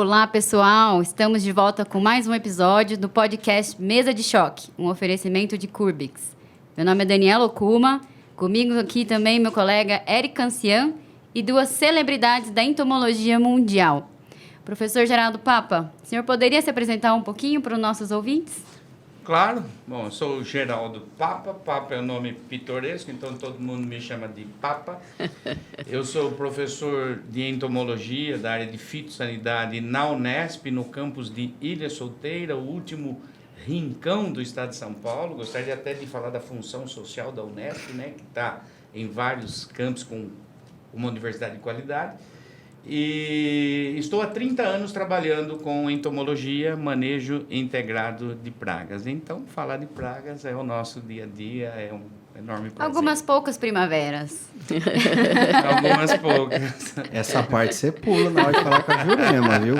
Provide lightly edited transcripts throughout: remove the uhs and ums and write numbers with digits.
Olá, pessoal! Estamos de volta com mais um episódio do podcast Mesa de Choque, um oferecimento de Curbix. Meu nome é Daniela Okuma, comigo aqui também meu colega Eric Cancian e duas celebridades da entomologia mundial. Professor Geraldo Papa, o senhor poderia se apresentar um pouquinho para os nossos ouvintes? Claro. Bom, eu sou o Geraldo Papa. Papa é um nome pitoresco, então todo mundo me chama de Papa. Eu sou professor de entomologia da área de fitossanidade na Unesp, no campus de Ilha Solteira, o último rincão do estado de São Paulo. Gostaria até de falar da função social da Unesp, né, que está em vários campos com uma universidade de qualidade. E estou há 30 anos trabalhando com entomologia, manejo integrado de pragas. Então, falar de pragas é o nosso dia a dia, é um enorme prazer. Algumas poucas primaveras. Algumas poucas. Essa parte você pula na hora de falar com a Jurema, viu?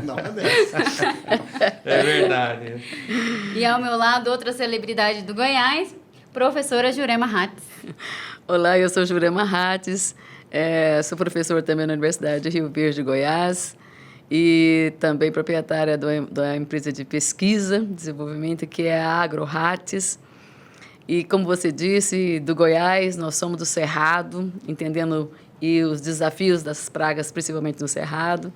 Não é dessa. É verdade. E ao meu lado, outra celebridade do Goiás, professora Jurema Hatz. Olá, eu sou Jurema Hatz. Sou professor também na Universidade de Rio Verde, Goiás, e também proprietária da empresa de pesquisa e desenvolvimento, que é a AgroHatz. E, como você disse, do Goiás, nós somos do Cerrado, entendendo e os desafios das pragas, principalmente no Cerrado.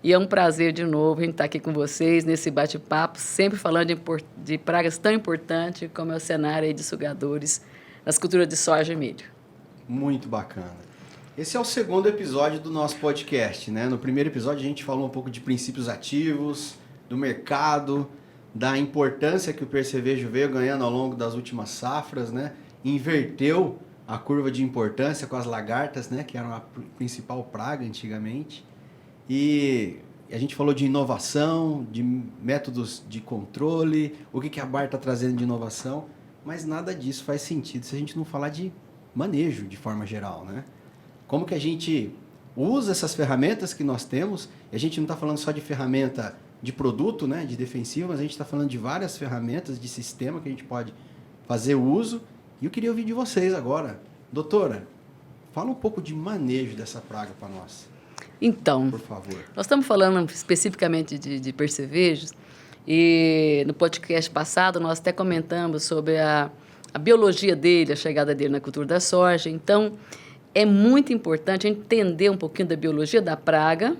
E é um prazer, de novo, a gente estar aqui com vocês nesse bate-papo, sempre falando de pragas tão importantes como é o cenário aí de sugadores nas culturas de soja e milho. Muito bacana. Esse é o segundo episódio do nosso podcast, né? No primeiro episódio a gente falou um pouco de princípios ativos, do mercado, da importância que o percevejo veio ganhando ao longo das últimas safras, né? Inverteu a curva de importância com as lagartas, né? Que eram a principal praga antigamente. E a gente falou de inovação, de métodos de controle, o que a Bayer está trazendo de inovação, mas nada disso faz sentido se a gente não falar de manejo de forma geral, né? Como que a gente usa essas ferramentas que nós temos, e a gente não está falando só de ferramenta de produto, né, de defensivo, mas a gente está falando de várias ferramentas de sistema que a gente pode fazer uso. E eu queria ouvir de vocês agora. Doutora, fala um pouco de manejo dessa praga para nós. Então, por favor. Nós estamos falando especificamente de percevejos, e no podcast passado nós até comentamos sobre a biologia dele, a chegada dele na cultura da soja. Então, é muito importante entender um pouquinho da biologia da praga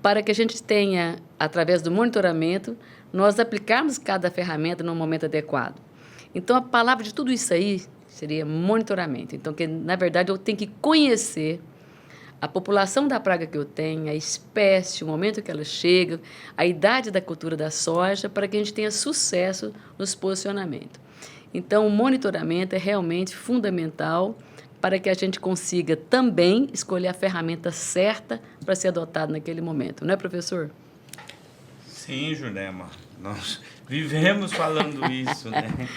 para que a gente tenha, através do monitoramento, nós aplicarmos cada ferramenta no momento adequado. Então, a palavra de tudo isso aí seria monitoramento. Então, na verdade, eu tenho que conhecer a população da praga que eu tenho, a espécie, o momento que ela chega, a idade da cultura da soja, para que a gente tenha sucesso nos posicionamentos. Então, o monitoramento é realmente fundamental para que a gente consiga também escolher a ferramenta certa para ser adotada naquele momento. Não é, professor? Sim, Jurema. Nós vivemos falando isso, né?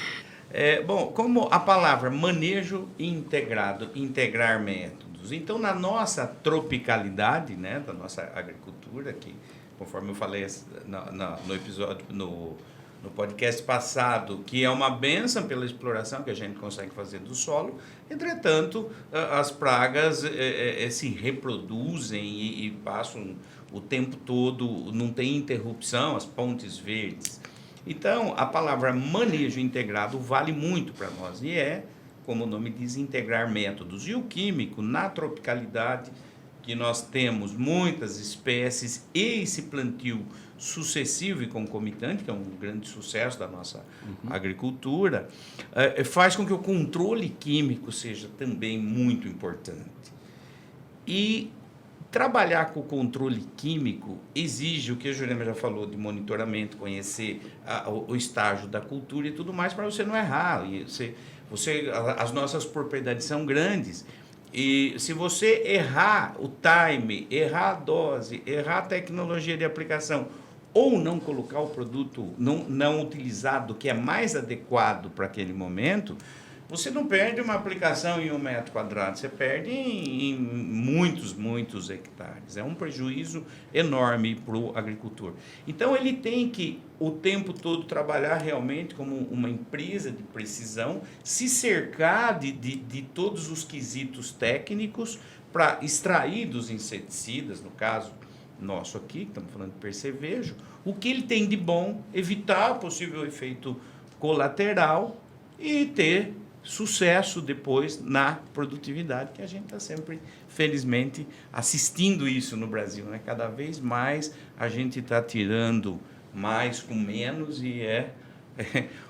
Bom, como a palavra manejo integrado, integrar métodos. Então, na nossa tropicalidade, né, da nossa agricultura, que, conforme eu falei no episódio, no podcast passado, que é uma bênção pela exploração que a gente consegue fazer do solo. Entretanto, as pragas se reproduzem e passam o tempo todo, não tem interrupção, as pontes verdes. Então, a palavra manejo integrado vale muito para nós e como o nome diz, integrar métodos. E o químico, na tropicalidade, que nós temos muitas espécies e esse plantio sucessivo e concomitante, que é um grande sucesso da nossa agricultura, faz com que o controle químico seja também muito importante. E trabalhar com o controle químico exige o que a Jurema já falou de monitoramento, conhecer o estágio da cultura e tudo mais, para você não errar. E as nossas propriedades são grandes. E se você errar o time, errar a dose, errar a tecnologia de aplicação, ou não colocar o produto não utilizado, que é mais adequado para aquele momento, você não perde uma aplicação em 1 metro quadrado, você perde em muitos hectares. É um prejuízo enorme para o agricultor. Então, ele tem que, o tempo todo, trabalhar realmente como uma empresa de precisão, se cercar de todos os quesitos técnicos para extrair dos inseticidas, no caso nosso aqui, estamos falando de percevejo, o que ele tem de bom, evitar o possível efeito colateral e ter sucesso depois na produtividade, que a gente está sempre, felizmente, assistindo isso no Brasil, né? Cada vez mais a gente está tirando mais com menos e é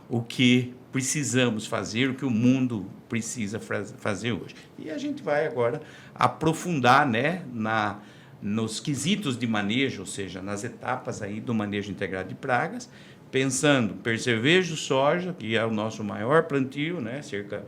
o que precisamos fazer, o que o mundo precisa fazer hoje. E a gente vai agora aprofundar, né, nos quesitos de manejo, ou seja, nas etapas aí do manejo integrado de pragas, pensando percevejo, soja, que é o nosso maior plantio, né,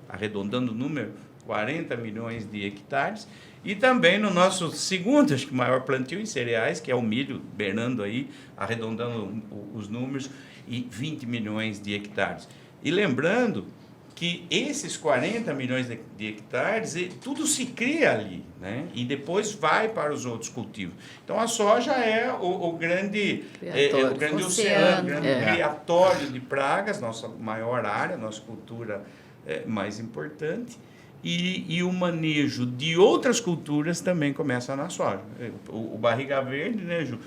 arredondando o número, 40 milhões de hectares, e também no nosso segundo, acho que maior plantio em cereais, que é o milho, beirando aí, arredondando os números, e 20 milhões de hectares. E lembrando que esses 40 milhões de hectares, tudo se cria ali, né? E depois vai para os outros cultivos. Então, a soja é o grande oceano, o grande criatório de pragas, nossa maior área, nossa cultura mais importante. E o manejo de outras culturas também começa na soja. O barriga verde, né, Ju?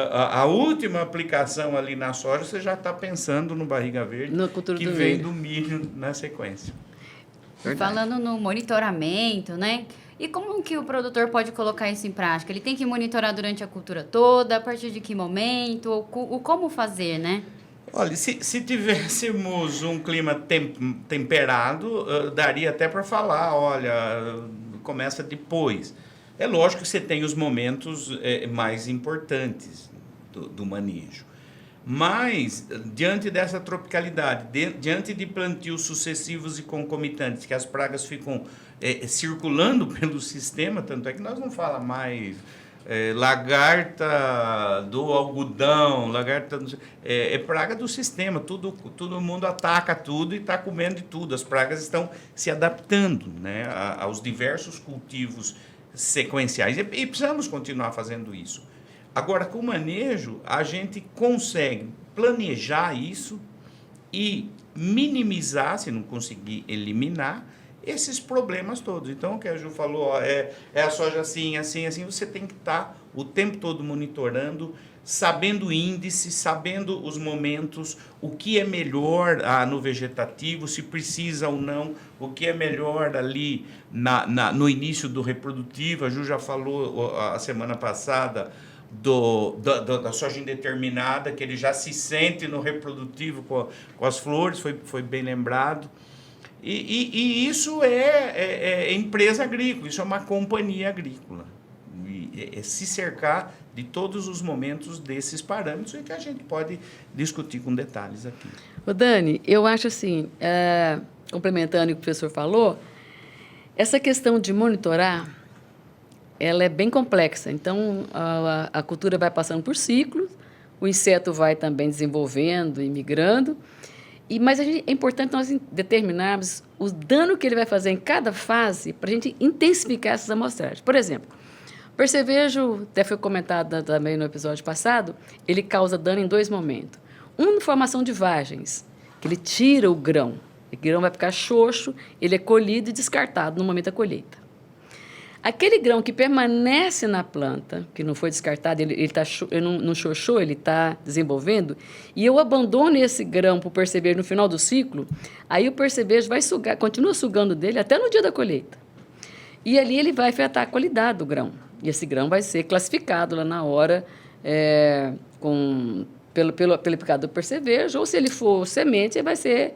A última aplicação ali na soja, você já está pensando no barriga verde, que vem do milho na sequência. Falando no monitoramento, né? E como que o produtor pode colocar isso em prática? Ele tem que monitorar durante a cultura toda, a partir de que momento, ou como fazer, né? Olha, se tivéssemos um clima temperado, daria até para falar, olha, começa depois. É lógico que você tem os momentos mais importantes do manejo. Mas, diante dessa tropicalidade, diante de plantios sucessivos e concomitantes, que as pragas ficam circulando pelo sistema, tanto é que nós não falamos mais lagarta do algodão, lagarta... É praga do sistema, todo mundo ataca tudo e está comendo de tudo. As pragas estão se adaptando, né, aos diversos cultivos sequenciais. E precisamos continuar fazendo isso. Agora, com o manejo, a gente consegue planejar isso e minimizar, se não conseguir eliminar, esses problemas todos. Então, o que a Ju falou, é a soja assim, assim, assim, você tem que estar o tempo todo monitorando, sabendo o índice, sabendo os momentos, o que é melhor no vegetativo, se precisa ou não, o que é melhor ali no início do reprodutivo. A Ju já falou a semana passada da soja indeterminada, que ele já se sente no reprodutivo com as flores, foi bem lembrado. E isso é empresa agrícola, isso é uma companhia agrícola. É se cercar de todos os momentos desses parâmetros e que a gente pode discutir com detalhes aqui. Ô Dani, eu acho assim, complementando o que o professor falou, essa questão de monitorar, ela é bem complexa. Então, a cultura vai passando por ciclos, o inseto vai também desenvolvendo e migrando, mas é importante nós determinarmos o dano que ele vai fazer em cada fase para a gente intensificar essas amostragens. Por exemplo, o percevejo, até foi comentado também no episódio passado, ele causa dano em 2 momentos. Na formação de vagens, que ele tira o grão. O grão vai ficar xoxo, ele é colhido e descartado no momento da colheita. Aquele grão que permanece na planta, que não foi descartado, ele não xoxou, ele está desenvolvendo, e eu abandono esse grão para o percevejo no final do ciclo, aí o percevejo vai sugar, continua sugando dele até no dia da colheita. E ali ele vai afetar a qualidade do grão. E esse grão vai ser classificado lá na hora pelo aplicador do percevejo, ou se ele for semente, ele vai ser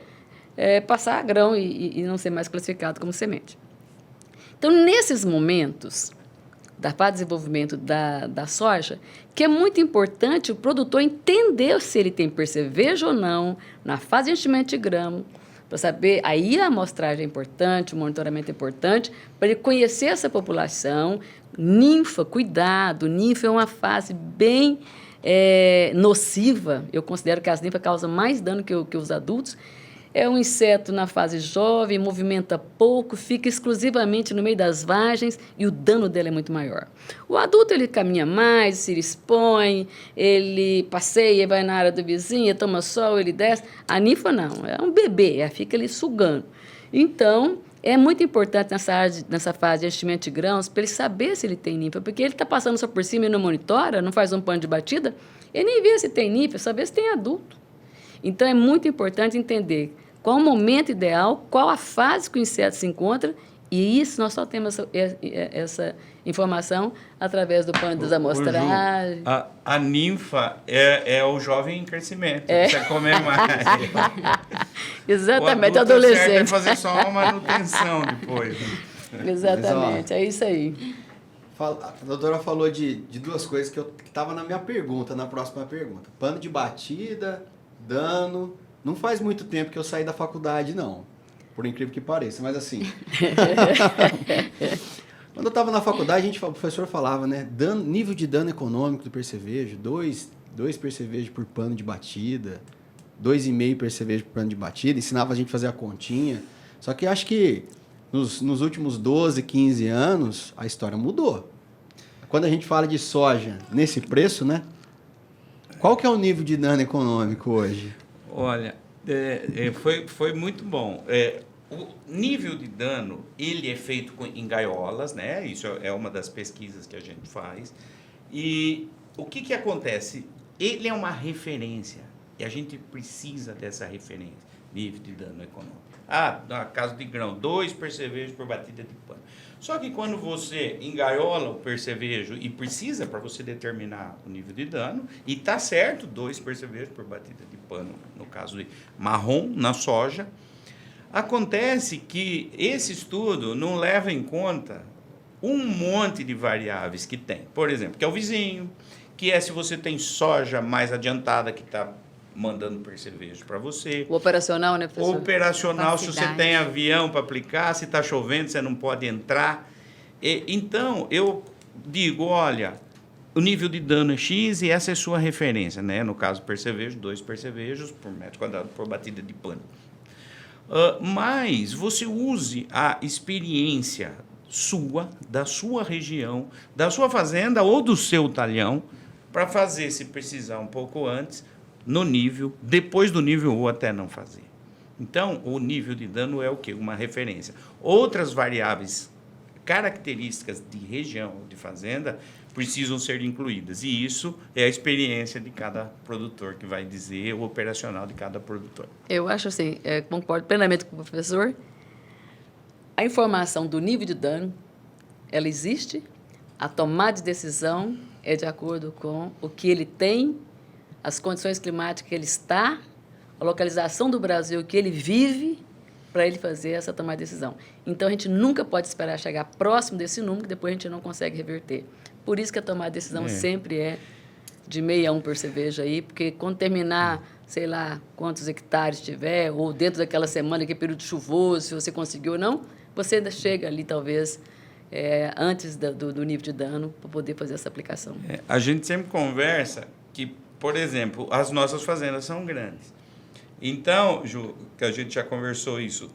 passar a grão e não ser mais classificado como semente. Então, nesses momentos da fase de desenvolvimento da soja, que é muito importante o produtor entender se ele tem percevejo ou não na fase de enchimento de grão, para saber, aí a amostragem é importante, o monitoramento é importante, para ele conhecer essa população. Ninfa, cuidado, ninfa é uma fase bem nociva, eu considero que as ninfas causam mais dano que os adultos. É um inseto na fase jovem, movimenta pouco, fica exclusivamente no meio das vagens e o dano dele é muito maior. O adulto, ele caminha mais, se expõe, ele passeia, vai na área do vizinho, toma sol, ele desce. A ninfa não, é um bebê, ela fica ali sugando. Então, É muito importante nessa fase de enchimento de grãos para ele saber se ele tem ninfa, porque ele está passando só por cima e não monitora, não faz um pano de batida, ele nem vê se tem ninfa, saber se tem adulto. Então, é muito importante entender qual o momento ideal, qual a fase que o inseto se encontra, e isso nós só temos essa informação através do pano das amostragens. A ninfa é o jovem em crescimento, precisa comer mais. Exatamente, o adulto adolescente. certo é fazer só uma manutenção depois. Exatamente, é isso aí. A doutora falou de duas coisas que estavam na minha pergunta, na próxima pergunta. Pano de batida, dano. Não faz muito tempo que eu saí da faculdade, não. Por incrível que pareça, mas assim... Quando eu estava na faculdade, o professor falava, né? Nível de dano econômico do percevejo, 2 percevejos por pano de batida, 2,5 percevejos por pano de batida, ensinava a gente a fazer a continha. Só que acho que nos últimos 12, 15 anos, a história mudou. Quando a gente fala de soja nesse preço, né? Qual que é o nível de dano econômico hoje? Olha, foi muito bom. O nível de dano, ele é feito em gaiolas, né? Isso é uma das pesquisas que a gente faz. E o que acontece? Ele é uma referência, e a gente precisa dessa referência, nível de dano econômico. No caso de grão, 2 percevejos por batida de pano. Só que quando você engaiola o percevejo e precisa para você determinar o nível de dano, e está certo 2 percevejos por batida de pano, no caso de marrom, na soja, acontece que esse estudo não leva em conta um monte de variáveis que tem. Por exemplo, que é o vizinho, que é se você tem soja mais adiantada que está mandando percevejo para você. O operacional, né, professor? O operacional, se você tem avião para aplicar, se está chovendo, você não pode entrar. Então, eu digo, olha, o nível de dano é X e essa é a sua referência, né? No caso, percevejo, 2 percevejos por metro quadrado por batida de pano. Mas você use a experiência sua, da sua região, da sua fazenda ou do seu talhão, para fazer, se precisar, um pouco antes, no nível, depois do nível ou até não fazer. Então, o nível de dano é o quê? Uma referência. Outras variáveis, características de região, de fazenda, precisam ser incluídas. E isso é a experiência de cada produtor que vai dizer, o operacional de cada produtor. Eu acho assim, concordo plenamente com o professor. A informação do nível de dano, ela existe. A tomada de decisão é de acordo com o que ele tem, as condições climáticas que ele está, a localização do Brasil que ele vive, para ele fazer essa tomada de decisão. Então, a gente nunca pode esperar chegar próximo desse número, que depois a gente não consegue reverter. Por isso que a tomada de decisão sempre é de 0,5 a 1 percevejo aí, porque quando terminar, sei lá, quantos hectares tiver, ou dentro daquela semana, que é período chuvoso, se você conseguiu ou não, você ainda chega ali, talvez, antes do nível de dano, para poder fazer essa aplicação. A gente sempre conversa que, por exemplo, as nossas fazendas são grandes. Então, Ju, que a gente já conversou isso,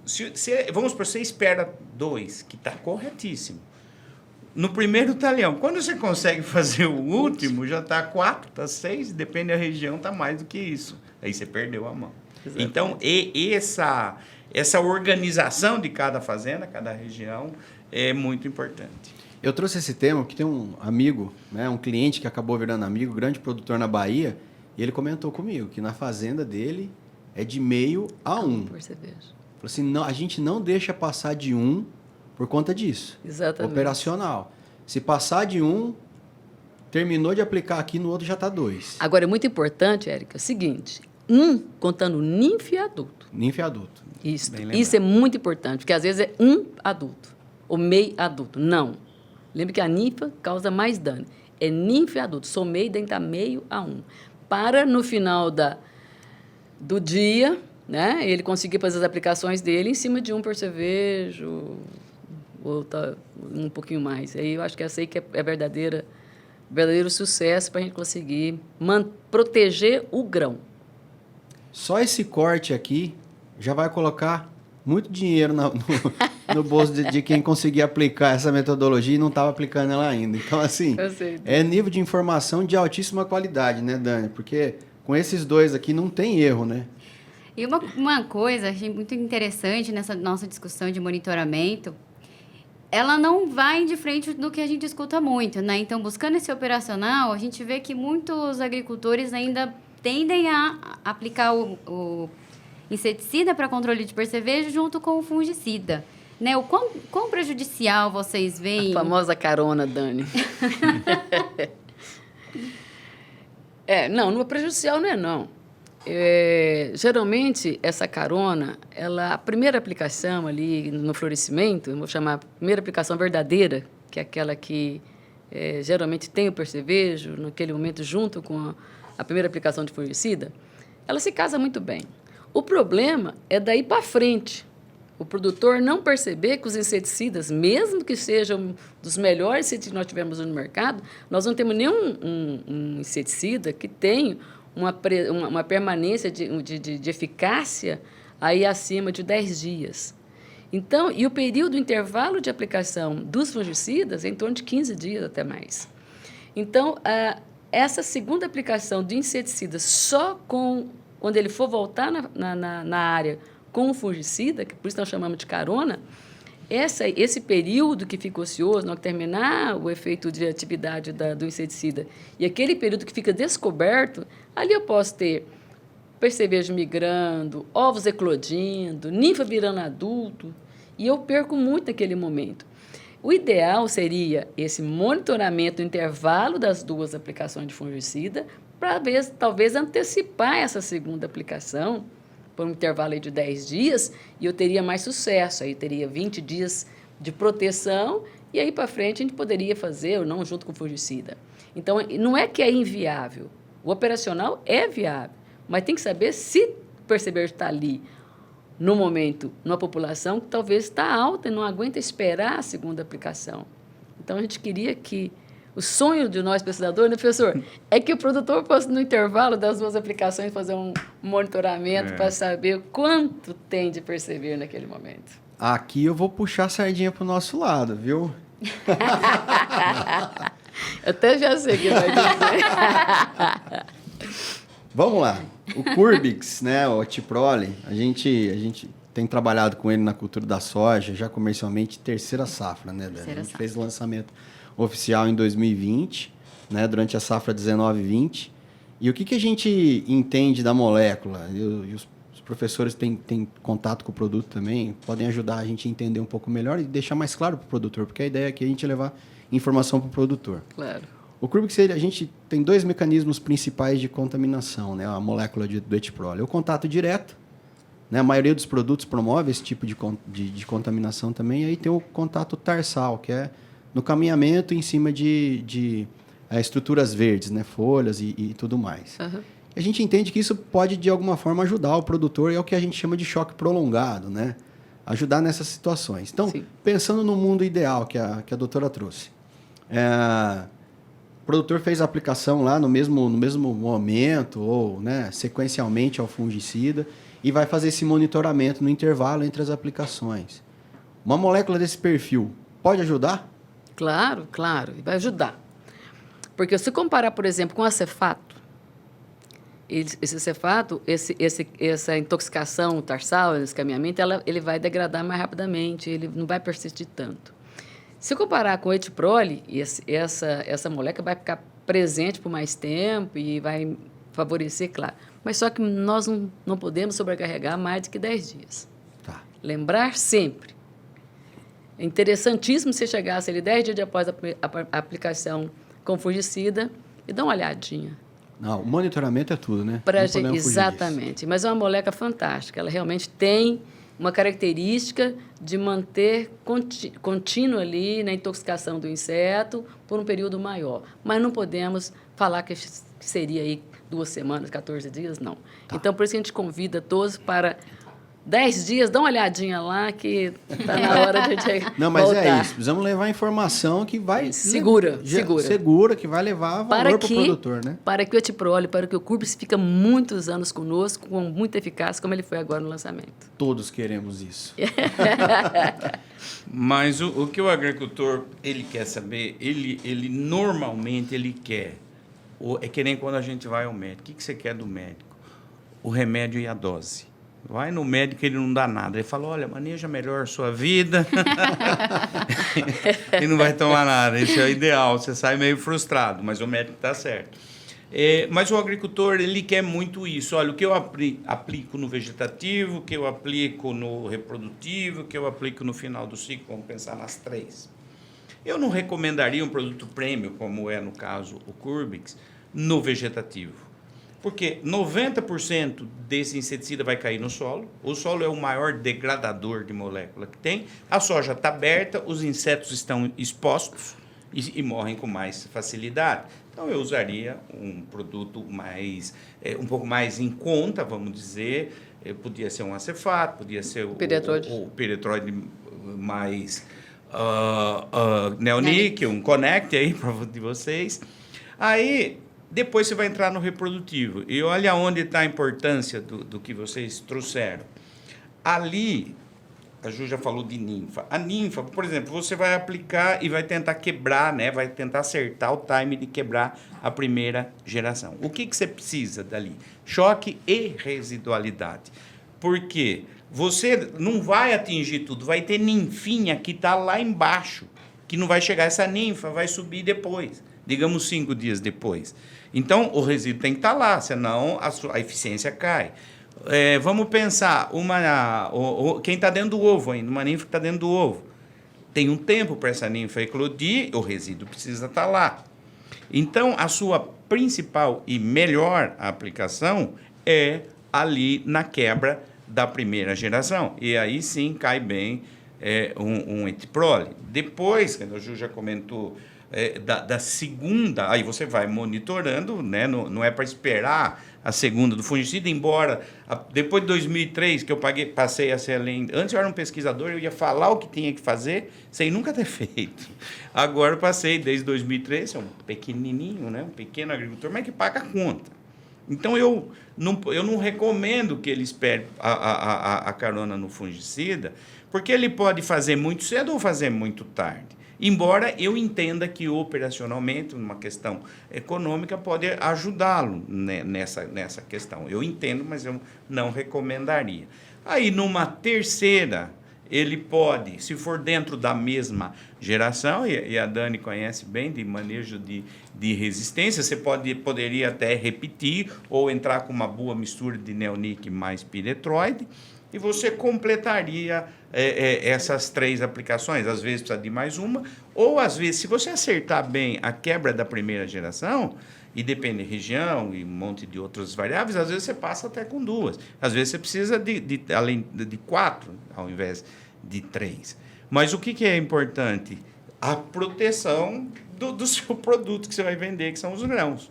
vamos por você espera 2, que está corretíssimo. No primeiro talhão, quando você consegue fazer o último, já está 4, está 6, depende da região, está mais do que isso. Aí você perdeu a mão. Exatamente. Então, essa organização de cada fazenda, cada região, é muito importante. Eu trouxe esse tema porque tem um amigo, né, um cliente que acabou virando amigo, grande produtor na Bahia, e ele comentou comigo que na fazenda dele é de 0,5 a 1. Percevejo. Falou assim, não, a gente não deixa passar de 1 por conta disso. Exatamente. Operacional. Se passar de 1, terminou de aplicar aqui, no outro já está 2. Agora, é muito importante, Érica, é o seguinte, contando ninfa e adulto. Ninfa e adulto. Isso é muito importante, porque às vezes é 1 adulto, ou meio adulto. Não. Lembre que a ninfa causa mais dano. É ninfa e adulto. Somei, dentro da 0,5 a 1. Para, no final do dia, né, ele conseguir fazer as aplicações dele em cima de 1 percevejo, ou um pouquinho mais. Aí eu acho que essa aí que é verdadeiro sucesso para a gente conseguir proteger o grão. Só esse corte aqui já vai colocar muito dinheiro no bolso de quem conseguir aplicar essa metodologia e não estava aplicando ela ainda. Então, assim, é nível de informação de altíssima qualidade, né, Dani? Porque com esses 2 aqui não tem erro, né? E uma coisa achei muito interessante nessa nossa discussão de monitoramento, ela não vai de frente do que a gente escuta muito, né? Então, buscando esse operacional, a gente vê que muitos agricultores ainda tendem a aplicar o inseticida para controle de percevejo junto com o fungicida. Né? O quão prejudicial vocês veem... A famosa carona, Dani. Não é prejudicial, não. Geralmente, essa carona, a primeira aplicação ali no florescimento, eu vou chamar a primeira aplicação verdadeira, que é aquela que geralmente tem o percevejo, naquele momento, junto com a primeira aplicação de fungicida, ela se casa muito bem. O problema é daí para frente. O produtor não perceber que os inseticidas, mesmo que sejam dos melhores inseticidas que nós tivemos no mercado, nós não temos nenhum um inseticida que tenha uma permanência de eficácia aí acima de 10 dias. Então, e o período, o intervalo de aplicação dos fungicidas é em torno de 15 dias até mais. Então, essa segunda aplicação de inseticida só quando ele for voltar na área com o fungicida, que por isso nós chamamos de carona, esse período que fica ocioso, não terminar o efeito de atividade do inseticida, e aquele período que fica descoberto, ali eu posso ter percevejo migrando, ovos eclodindo, ninfa virando adulto, e eu perco muito naquele momento. O ideal seria esse monitoramento no intervalo das duas aplicações de fungicida, para talvez antecipar essa segunda aplicação, por um intervalo aí de 10 dias, e eu teria mais sucesso. Aí teria 20 dias de proteção, e aí para frente a gente poderia fazer, ou não, junto com o fungicida. Então, não é que é inviável. O operacional é viável, mas tem que saber se o percevejo está ali, no momento, numa população que talvez está alta e não aguenta esperar a segunda aplicação. Então, a gente queria que o sonho de nós, pesquisadores, né, professor, é que o produtor possa, no intervalo das duas aplicações, fazer um monitoramento para saber quanto tem de perceber naquele momento. Aqui eu vou puxar a sardinha para o nosso lado, viu? Eu até já sei o que vai dizer. Vamos lá. O Curbix, né, o Tiprole, a gente tem trabalhado com ele na cultura da soja, já comercialmente, terceira safra, né, Dani? A gente fez o lançamento oficial em 2020, né, durante a safra 19-20. E o que a gente entende da molécula? E os professores têm contato com o produto também, podem ajudar a gente a entender um pouco melhor e deixar mais claro para o produtor, porque a ideia aqui é a gente levar informação para o produtor. Claro. O Curbix, a gente tem 2 mecanismos principais de contaminação, né, a molécula do etiprole. O contato direto, né, a maioria dos produtos promove esse tipo de contaminação também, e aí tem o contato tarsal, que é no caminhamento em cima de estruturas verdes, né, folhas e tudo mais. Uhum. A gente entende que isso pode, de alguma forma, ajudar o produtor, e é o que a gente chama de choque prolongado, né? Ajudar nessas situações. Então, sim, pensando no mundo ideal que a doutora trouxe, o produtor fez a aplicação lá no mesmo momento, ou, né, sequencialmente ao fungicida, e vai fazer esse monitoramento no intervalo entre as aplicações. Uma molécula desse perfil pode ajudar? Claro, vai ajudar. Porque se comparar, por exemplo, com o acefato, esse cefato, essa intoxicação tarsal, esse caminhamento, ele vai degradar mais rapidamente, ele não vai persistir tanto. Se comparar com o etiprole, essa molécula vai ficar presente por mais tempo e vai favorecer, claro. Mas só que nós não podemos sobrecarregar mais do que 10 dias. Tá. Lembrar sempre. É interessantíssimo se chegasse ali 10 dias após a aplicação com fungicida e dá uma olhadinha. Não, o monitoramento é tudo, né? Exatamente. Mas é uma molécula fantástica. Ela realmente tem uma característica de manter contínuo ali na intoxicação do inseto por um período maior. Mas não podemos falar que seria aí 2 semanas, 14 dias, não. Tá. Então, por isso que a gente convida todos para 10 dias, dá uma olhadinha lá que está na hora de Não, mas voltar. É isso. Precisamos levar informação que vai... Segura. Que vai levar valor para o produtor, né? Para que o etiprole, para que o Curbix fica muitos anos conosco, com muita eficácia, como ele foi agora no lançamento. Todos queremos isso. Mas o que o agricultor ele quer saber, ele normalmente ele quer, é que nem quando a gente vai ao médico. O que você quer do médico? O remédio e a dose. Vai no médico, ele não dá nada. Ele fala, olha, maneja melhor a sua vida. E não vai tomar nada. Isso é o ideal. Você sai meio frustrado, mas o médico está certo. Mas o agricultor, ele quer muito isso. Olha, o que eu aplico no vegetativo, o que eu aplico no reprodutivo, o que eu aplico no final do ciclo, vamos pensar nas 3. Eu não recomendaria um produto premium, como é no caso o Curbix, no vegetativo. Porque 90% desse inseticida vai cair no solo. O solo é o maior degradador de molécula que tem. A soja está aberta, os insetos estão expostos e morrem com mais facilidade. Então, eu usaria um produto um pouco mais em conta, vamos dizer. Podia ser um acefato, podia ser o piretroide mais neonic, um connect aí de vocês. Aí, depois você vai entrar no reprodutivo. E olha onde está a importância do que vocês trouxeram. Ali, a Ju já falou de ninfa. A ninfa, por exemplo, você vai aplicar e vai tentar quebrar, né? Vai tentar acertar o time de quebrar a primeira geração. O que você precisa dali? Choque e residualidade. Por quê? Você não vai atingir tudo. Vai ter ninfinha que está lá embaixo, que não vai chegar. Essa ninfa vai subir depois, digamos 5 dias depois. Então, o resíduo tem que estar lá, senão a eficiência cai. Vamos pensar, quem está dentro do ovo ainda, uma ninfa que está dentro do ovo. Tem um tempo para essa ninfa eclodir, o resíduo precisa estar lá. Então, a sua principal e melhor aplicação é ali na quebra da primeira geração. E aí sim cai bem um etiprole. Depois, que a Ju já comentou, da segunda, aí você vai monitorando, né? Não é para esperar a segunda do fungicida, embora depois de 2003, que eu passei a ser além. Antes eu era um pesquisador, eu ia falar o que tinha que fazer, sem nunca ter feito. Agora eu passei, desde 2003, sou um pequenininho, né? Um pequeno agricultor, mas que paga a conta. Então, eu não recomendo que ele espere a carona no fungicida, porque ele pode fazer muito cedo ou fazer muito tarde. Embora eu entenda que operacionalmente, numa questão econômica, pode ajudá-lo nessa questão. Eu entendo, mas eu não recomendaria. Aí, numa terceira, ele pode, se for dentro da mesma geração, e a Dani conhece bem de manejo de resistência, você poderia até repetir ou entrar com uma boa mistura de neonic mais piretroide, e você completaria essas 3 aplicações. Às vezes precisa de mais uma, ou às vezes, se você acertar bem a quebra da primeira geração, e depende da região e um monte de outras variáveis, às vezes você passa até com 2. Às vezes você precisa além de 4, ao invés de 3. Mas o que é importante? A proteção do seu produto que você vai vender, que são os grãos.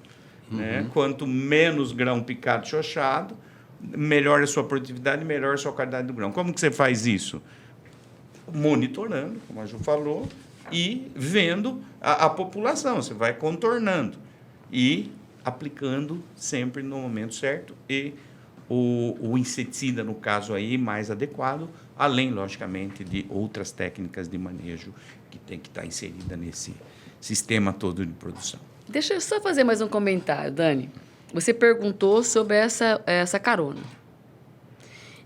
Uhum. Né? Quanto menos grão picado, chochado, melhor a sua produtividade, melhor a sua qualidade do grão. Como que você faz isso? Monitorando, como a Ju falou, e vendo a população. Você vai contornando e aplicando sempre no momento certo e o inseticida, no caso aí, mais adequado, além, logicamente, de outras técnicas de manejo que tem que estar inserida nesse sistema todo de produção. Deixa eu só fazer mais um comentário, Dani. Você perguntou sobre essa carona.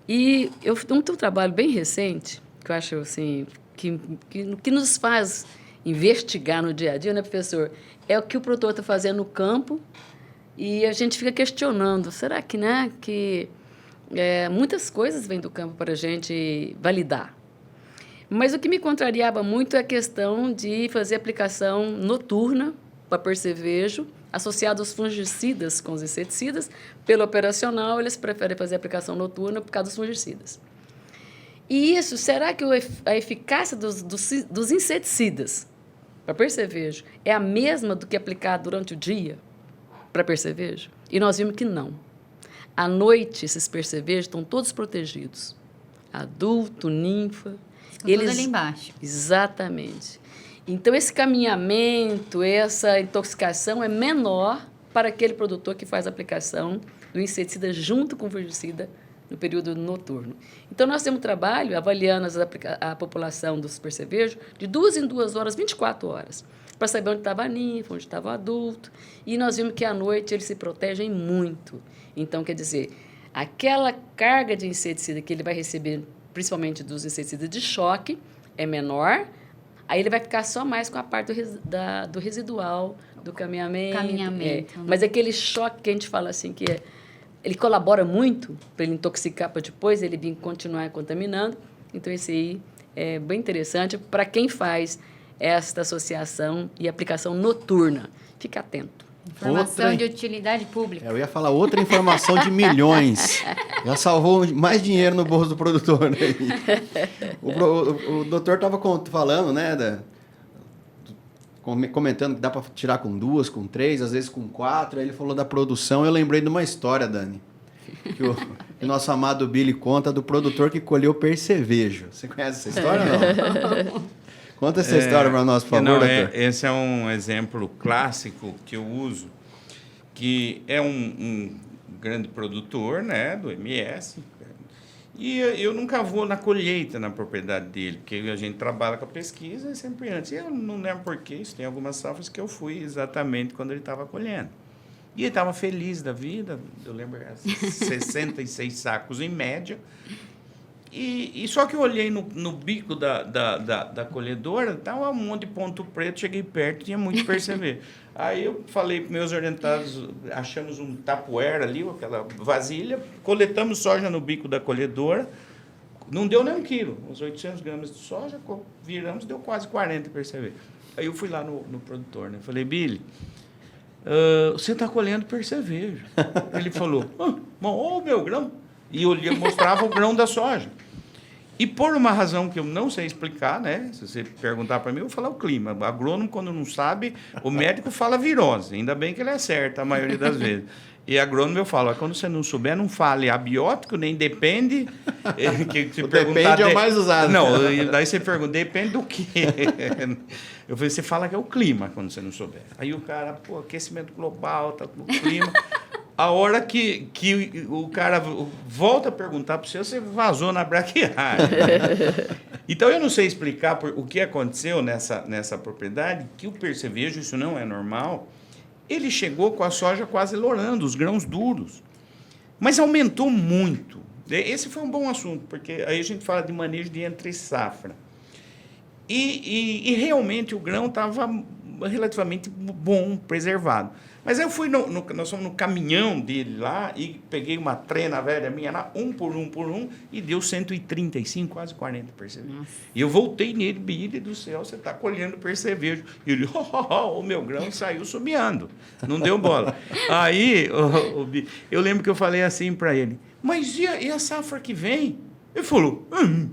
E eu fiz um trabalho bem recente, que eu acho assim, que nos faz investigar no dia a dia, né, professor? É o que o produtor está fazendo no campo e a gente fica questionando, será que, né, muitas coisas vêm do campo para a gente validar. Mas o que me contrariava muito é a questão de fazer aplicação noturna para percevejo, associado aos fungicidas com os inseticidas. Pelo operacional, eles preferem fazer aplicação noturna por causa dos fungicidas. E isso, será que a eficácia dos inseticidas para percevejo é a mesma do que aplicar durante o dia para percevejo? E nós vimos que não. À noite, esses percevejos estão todos protegidos. Adulto, ninfa. Ficam todos ali embaixo. Exatamente. Então, esse caminhamento, essa intoxicação é menor para aquele produtor que faz a aplicação do inseticida junto com o fungicida no período noturno. Então, nós temos um trabalho avaliando a população dos percevejos de 2 em 2 horas, 24 horas, para saber onde estava a ninfa, onde estava o adulto. E nós vimos que à noite eles se protegem muito. Então, quer dizer, aquela carga de inseticida que ele vai receber, principalmente dos inseticidas de choque, é menor. Aí ele vai ficar só mais com a parte do residual, do caminhamento. Né? Mas aquele choque que a gente fala assim, ele colabora muito para ele intoxicar para depois ele vir continuar contaminando. Então, esse aí é bem interessante para quem faz esta associação e aplicação noturna. Fica atento. Informação de utilidade pública. Eu ia falar outra informação de milhões. Já salvou mais dinheiro no bolso do produtor. Né? O doutor estava falando, né? Comentando que dá para tirar com 2, com 3, às vezes com 4. Aí ele falou da produção. Eu lembrei de uma história, Dani, que o nosso amado Billy conta do produtor que colheu percevejo. Você conhece essa história ou não? Conta essa história para nós, por favor, doutor. Esse é um exemplo clássico que eu uso, que é um grande produtor, né, do MS, e eu nunca vou na colheita na propriedade dele, porque a gente trabalha com a pesquisa sempre antes. E eu não lembro porquê, isso tem algumas safras que eu fui exatamente quando ele estava colhendo. E ele estava feliz da vida, eu lembro, 66 sacos em média. E só que eu olhei no bico da colhedora, estava um monte de ponto preto, cheguei perto, tinha muito perceber. Aí eu falei para meus orientados, achamos um tapoeira ali, aquela vasilha, coletamos soja no bico da colhedora, não deu nem 1 quilo, uns 800 gramas de soja, viramos, deu quase 40 perceber. Aí eu fui lá no produtor, né? Falei, Billy, você está colhendo percevejo. Ele falou, olha o meu grão. E eu mostrava o grão da soja. E por uma razão que eu não sei explicar, né? Se você perguntar para mim, eu vou falar o clima. O agrônomo, quando não sabe, o médico fala virose. Ainda bem que ele acerta a maioria das vezes. E agrônomo eu falo, quando você não souber, não fale abiótico, nem depende. Que se depende é o mais usado. Não, daí você pergunta, depende do quê? Eu falei, você fala que é o clima, quando você não souber. Aí o cara, aquecimento global, tá no clima. A hora que o cara volta a perguntar para você vazou na braquiária. Então, eu não sei explicar o que aconteceu nessa propriedade, que o percevejo, isso não é normal, ele chegou com a soja quase lourando, os grãos duros. Mas aumentou muito. Esse foi um bom assunto, porque aí a gente fala de manejo de entre-safra. E realmente o grão estava relativamente bom, preservado. Mas eu fui, nós fomos no caminhão dele lá e peguei uma trena velha minha lá, 1 por 1, e deu 135, quase 40 percevejos. E eu voltei nele, Billy do céu, você está colhendo percevejo. E ele, o meu grão saiu subiando, não deu bola. Aí, eu lembro que eu falei assim para ele, mas e a safra que vem? Ele falou,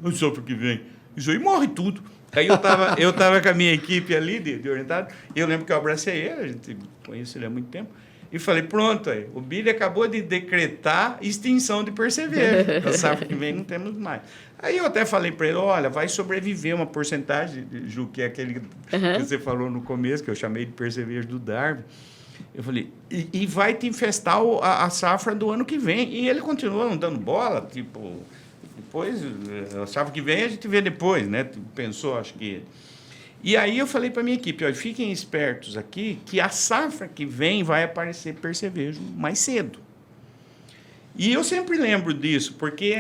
a safra que vem, isso aí morre tudo. Aí eu tava com a minha equipe ali de orientado, e eu lembro que eu abracei ele, a gente conhece ele há muito tempo, e falei, pronto, aí, o Billy acabou de decretar extinção de percevejo. A safra que vem não temos mais. Aí eu até falei para ele, olha, vai sobreviver uma porcentagem, Ju, que é aquele que você falou no começo, que eu chamei de percevejo do Darwin. Eu falei, e vai te infestar a safra do ano que vem. E ele continua não dando bola, tipo... Depois, a safra que vem a gente vê depois, né? Pensou, acho que... E aí eu falei para a minha equipe, olha, fiquem espertos aqui, que a safra que vem vai aparecer percevejo mais cedo. E eu sempre lembro disso, porque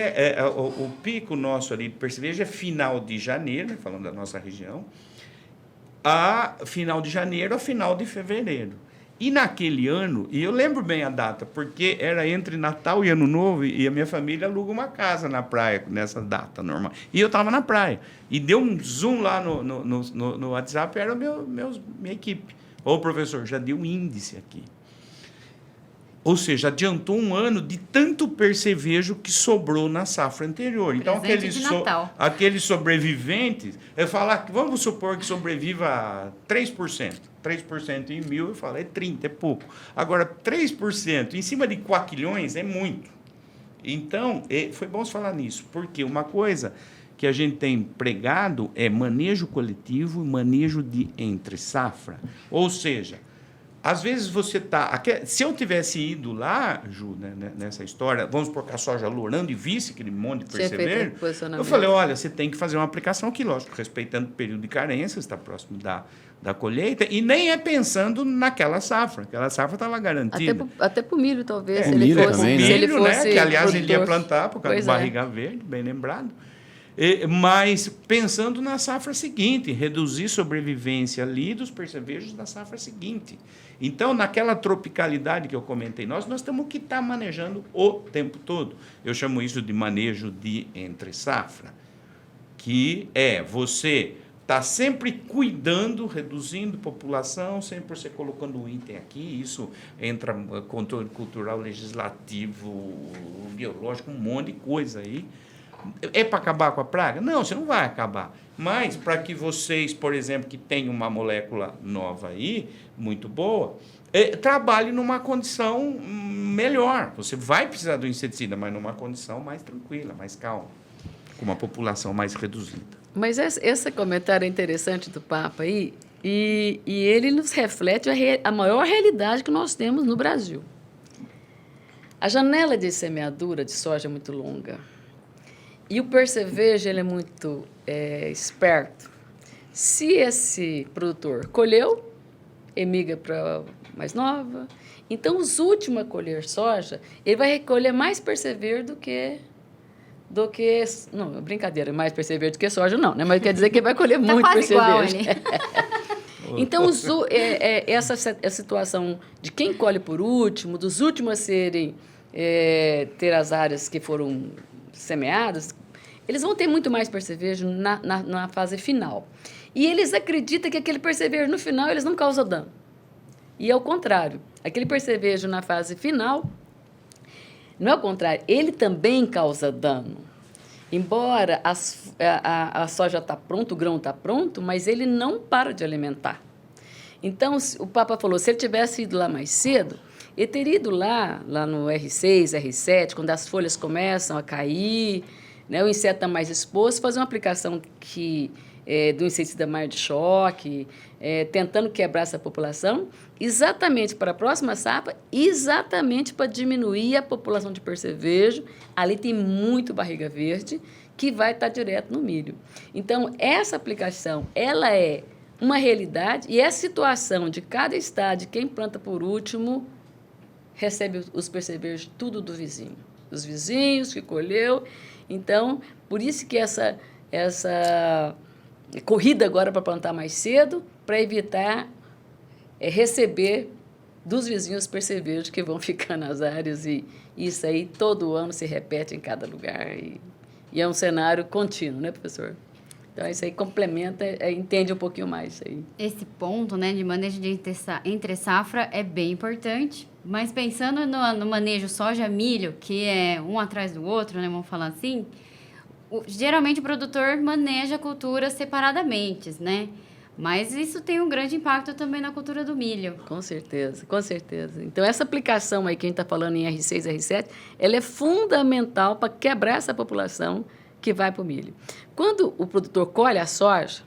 o pico nosso ali de percevejo é final de janeiro, né? Falando da nossa região, a final de janeiro a final de fevereiro. E naquele ano, e eu lembro bem a data, porque era entre Natal e Ano Novo, e a minha família aluga uma casa na praia nessa data normal. E eu estava na praia. E deu um zoom lá no WhatsApp, era minha equipe. Ô, professor, já deu índice aqui. Ou seja, adiantou um ano de tanto percevejo que sobrou na safra anterior. Então, aqueles sobreviventes, eu falo, vamos supor que sobreviva 3%. 3% em 1.000, eu falo, é 30, é pouco. Agora, 3% em cima de quaquilhões é muito. Então, foi bom você falar nisso, porque uma coisa que a gente tem pregado é manejo coletivo e manejo de entre-safra. Ou seja, às vezes você está... Se eu tivesse ido lá, Ju, né, nessa história, vamos supor que a soja lourando e visse aquele monte de percevejo, eu falei, olha, você tem que fazer uma aplicação aqui, lógico, respeitando o período de carência, está próximo da colheita, e nem é pensando naquela safra. Aquela safra estava garantida. Até para o milho, talvez, se milho ele fosse... também, né? Se ele Milho, né, fosse que, aliás, produtor. ele ia plantar por causa Pois do barriga verde, bem lembrado. Mas pensando na safra seguinte, reduzir sobrevivência ali dos percevejos da safra seguinte. Então, naquela tropicalidade que eu comentei, nós temos que estar manejando o tempo todo. Eu chamo isso de manejo de entre-safra, que é você estar sempre cuidando, reduzindo população, sempre você colocando um item aqui, isso entra controle cultural, legislativo, biológico, um monte de coisa aí. É para acabar com a praga? Não, você não vai acabar. Mas para que vocês, por exemplo, que tem uma molécula nova aí, muito boa, trabalhe numa condição melhor. Você vai precisar do inseticida, mas numa condição mais tranquila, mais calma, com uma população mais reduzida. Mas esse comentário é interessante do Papa aí, e ele nos reflete a maior realidade que nós temos no Brasil. A janela de semeadura de soja é muito longa. E o percevejo ele é muito esperto. Se esse produtor colheu, emigra para mais nova. Então, os últimos a colher soja, ele vai recolher mais percevejo do que... Não, brincadeira, mais percevejo do que soja, não, né? Mas quer dizer que ele vai colher muito percevejo. Então, essa situação de quem colhe por último, dos últimos a ter as áreas que foram semeadas, eles vão ter muito mais percevejo na fase final. E eles acreditam que aquele percevejo no final eles não causam dano. E é o contrário. Aquele percevejo na fase final, não é o contrário, ele também causa dano. Embora a soja está pronta, o grão está pronto, mas ele não para de alimentar. Então, o Papa falou, se ele tivesse ido lá mais cedo, ele teria ido lá no R6, R7, quando as folhas começam a cair, né, o inseto está mais exposto, fazer uma aplicação do inseticida mais de choque, tentando quebrar essa população, exatamente para a próxima safra, exatamente para diminuir a população de percevejo. Ali tem muito barriga verde, que vai estar direto no milho. Então, essa aplicação, ela é uma realidade, e é a situação de cada estado, de quem planta por último, recebe os percevejos tudo do vizinho. Dos vizinhos que colheu. Então, por isso que essa corrida agora para plantar mais cedo, para evitar receber dos vizinhos percevejos que vão ficar nas áreas, e isso aí todo ano se repete em cada lugar, e é um cenário contínuo, né, professor? Então, isso aí complementa, entende um pouquinho mais isso aí. Esse ponto, né, de manejo de entre-safra é bem importante, mas pensando no manejo soja-milho, que é um atrás do outro, né, vamos falar assim, geralmente o produtor maneja a cultura separadamente, né? Mas isso tem um grande impacto também na cultura do milho. Com certeza, com certeza. Então, essa aplicação aí que a gente está falando em R6, R7, ela é fundamental para quebrar essa população que vai para o milho. Quando o produtor colhe a soja,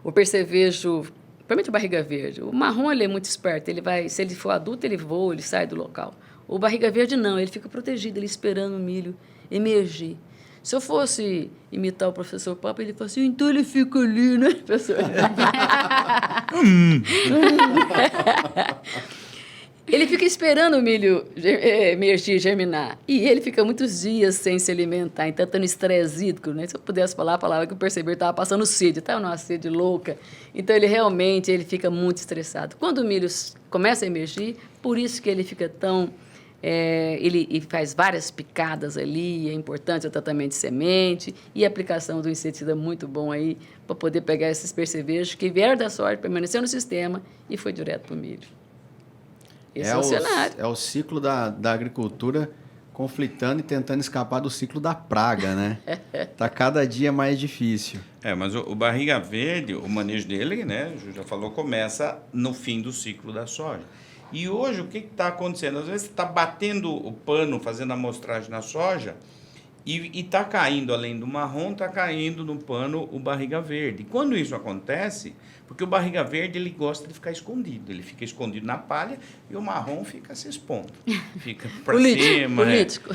o percevejo, principalmente a barriga verde, o marrom ele é muito esperto, ele vai, se ele for adulto, ele voa, ele sai do local. O barriga verde não, ele fica protegido, ele esperando o milho emergir. Se eu fosse imitar o professor Papa, ele fala assim, então ele fica ali, né, professor? Ele fica esperando o milho emergir, germinar. E ele fica muitos dias sem se alimentar, então está no estresse hídrico, né? Se eu pudesse falar, a palavra que eu percebi, ele estava passando sede, estava numa sede louca. Então, ele fica muito estressado. Quando o milho começa a emergir, por isso que ele fica tão... ele faz várias picadas ali, é importante o tratamento de semente e a aplicação do inseticida muito bom aí para poder pegar esses percevejos que vieram da soja, permaneceu no sistema e foi direto para o milho. Esse é o cenário. É o ciclo da agricultura conflitando e tentando escapar do ciclo da praga, né? Está cada dia mais difícil. Mas o barriga verde, o manejo dele, né, o Ju já falou, começa no fim do ciclo da soja. E hoje, o que está acontecendo? Às vezes, você está batendo o pano, fazendo amostragem na soja, E está caindo, além do marrom, está caindo no pano o barriga verde. Quando isso acontece, porque o barriga verde ele gosta de ficar escondido. Ele fica escondido na palha e o marrom fica se expondo. Fica para cima. Político.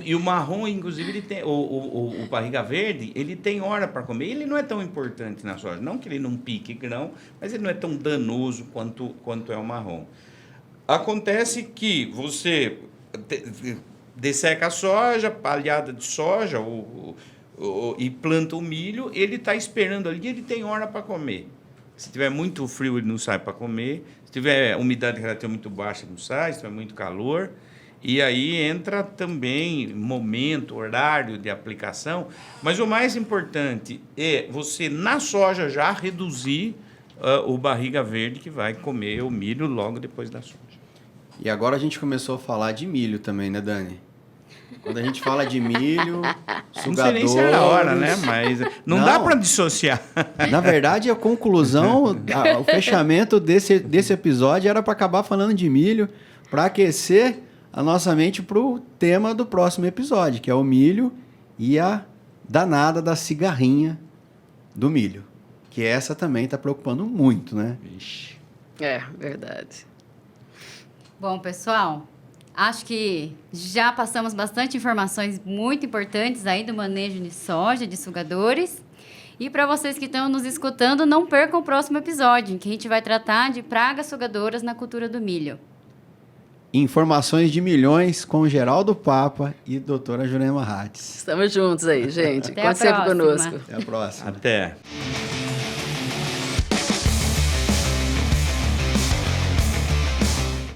E o marrom, inclusive, ele tem, o barriga verde, ele tem hora para comer. Ele não é tão importante na soja. Não que ele não pique grão, mas ele não é tão danoso quanto é o marrom. Acontece que você desseca a soja, palhada de soja, e planta o milho, ele está esperando ali, ele tem hora para comer. Se tiver muito frio, ele não sai para comer. Se tiver umidade relativa muito baixa, ele não sai. Se tiver muito calor. E aí entra também momento, horário de aplicação. Mas o mais importante é você, na soja, já reduzir o barriga verde, que vai comer o milho logo depois da soja. E agora a gente começou a falar de milho também, né, Dani? Quando a gente fala de milho, sugadores... Não sei nem se era a hora, né? Mas não dá para dissociar. Na verdade, a conclusão, o fechamento desse episódio era para acabar falando de milho, para aquecer a nossa mente para o tema do próximo episódio, que é o milho e a danada da cigarrinha do milho. Que essa também está preocupando muito, né? Vixe. É, verdade. Bom, pessoal, acho que já passamos bastante informações muito importantes aí do manejo de soja, de sugadores. E para vocês que estão nos escutando, não percam o próximo episódio, em que a gente vai tratar de pragas sugadoras na cultura do milho. Informações de milhões com Geraldo Papa e doutora Jurema Hatz. Estamos juntos aí, gente. Até a Conte sempre próxima. conosco. Até a próxima. Até.